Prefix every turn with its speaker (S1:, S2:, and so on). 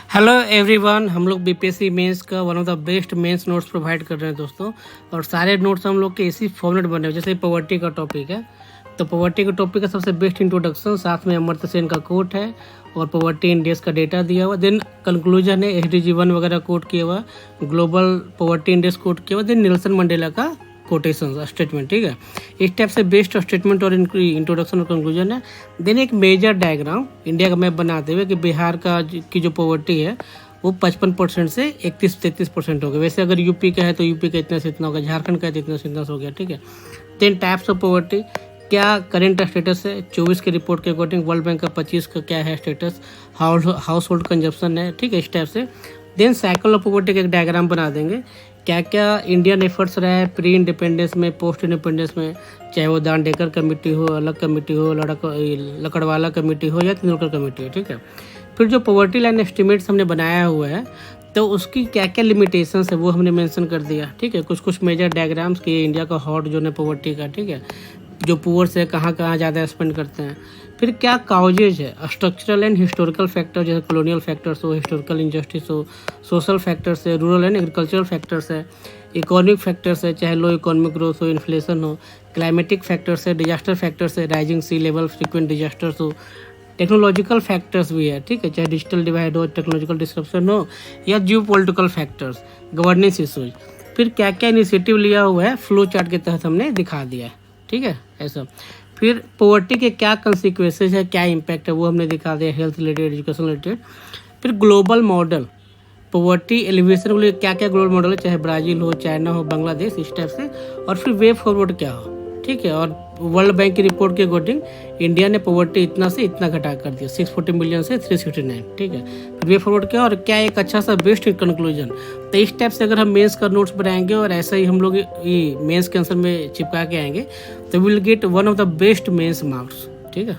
S1: Hello everyone, हम लोग BPSC mains का one of the best mains notes provide कर रहे हैं दोस्तों। और सारे नोट्स हम लोग के इसी फॉर्मेट बने हुए, जैसे पॉवर्टी का टॉपिक है तो पॉवर्टी का टॉपिक का सबसे बेस्ट इंट्रोडक्शन, साथ में अमर्त्य सेन का कोट है और पॉवर्टी इन डेज का डेटा दिया हुआ, देन कंक्लूजन है एसडीजी 1 वगैरह कोट किया हुआ, ग्लोबल पॉवर्टी इंडेक्स कोट किया हुआ, देन नेल्सन मंडेला का कोटेशन स्टेटमेंट। ठीक है, इस टाइप से बेस्ट स्टेटमेंट और इंट्रोडक्शन और कंक्लूजन है। देन एक मेजर डायग्राम इंडिया का मैप बनाते हुए कि बिहार का की जो पॉवर्टी है वो 55% से 31-33% हो गया। वैसे अगर यूपी का है तो यूपी का इतना से इतना होगा, झारखंड का है तो इतना से इतना हो गया। ठीक है, देन टाइप्स ऑफ पॉवर्टी, क्या करेंट स्टेटस है 24 के रिपोर्ट के अकॉर्डिंग, वर्ल्ड बैंक का 25 का क्या है स्टेटस, हाउस होल्ड कंजप्शन है। ठीक है, इस टाइप से। देन साइकिल ऑफ पॉवर्टी का एक डायग्राम बना देंगे, क्या क्या इंडियन एफर्ट्स रहा है प्री इंडिपेंडेंस में, पोस्ट इंडिपेंडेंस में, चाहे वो दांडेकर कमेटी हो, अलग कमेटी हो, लकड़वाला कमेटी हो या तेंदुलकर कमेटी हो। ठीक है, फिर जो पॉवर्टी लाइन एस्टिमेट्स हमने बनाया हुआ है तो उसकी क्या क्या लिमिटेशंस है वो हमने मेंशन कर दिया। ठीक है, कुछ कुछ मेजर डायग्राम्स कि इंडिया का हॉट जोन है पॉवर्टी का। ठीक है, जो पुअर्स है कहाँ कहाँ ज़्यादा स्पेंड करते हैं। फिर क्या काउजेज है, स्ट्रक्चरल एंड हिस्टोरिकल फैक्टर, जैसे कॉलोनियल फैक्टर्स हो, हिस्टोरिकल इंजस्टिस हो, सोशल फैक्टर्स है, रूरल एंड एग्रीकल्चरल फैक्टर्स है, इकोनॉमिक फैक्टर्स है, चाहे लो इकोनॉमिक ग्रोथ हो, इन्फ्लेशन हो, क्लाइमेटिक फैक्टर्स है, डिजास्टर फैक्टर्स है, rising sea level, frequent disasters हो, टेक्नोलॉजिकल फैक्टर्स भी है। ठीक है, चाहे डिजिटल डिवाइड हो, टेक्नोलॉजिकल डिस्ट्रप्शन हो या जियो पॉलिटिकल फैक्टर्स, गवर्नेंस इशूज। फिर क्या क्या इनिशिएटिव लिया हुआ है फ्लो चार्ट के तहत हमने दिखा दिया है। ठीक है, ऐसा। फिर पॉवर्टी के क्या कंसिक्वेंसेज है, क्या इम्पैक्ट है वो हमने दिखा दिया, हेल्थ रिलेटेड, एजुकेशन रिलेटेड। फिर ग्लोबल मॉडल, पॉवर्टी एलिवेशन के लिए क्या क्या ग्लोबल मॉडल है, चाहे ब्राज़ील हो, चाइना हो, बांग्लादेश, इस टाइप से। और फिर वे फॉरवर्ड क्या हो। ठीक है, और वर्ल्ड बैंक की रिपोर्ट के अकॉर्डिंग इंडिया ने पॉवर्टी इतना से इतना घटा कर दिया, 640 मिलियन से 369। ठीक है, फिर वे फॉरवर्ड क्या और क्या एक अच्छा सा बेस्ट कंक्लूजन। तो इस टाइप से अगर हम मेंस का नोट्स बनाएंगे और ऐसा ही हम लोग ये मेंस के आंसर में चिपका के आएंगे तो will get one of the best mains marks. ठीक है।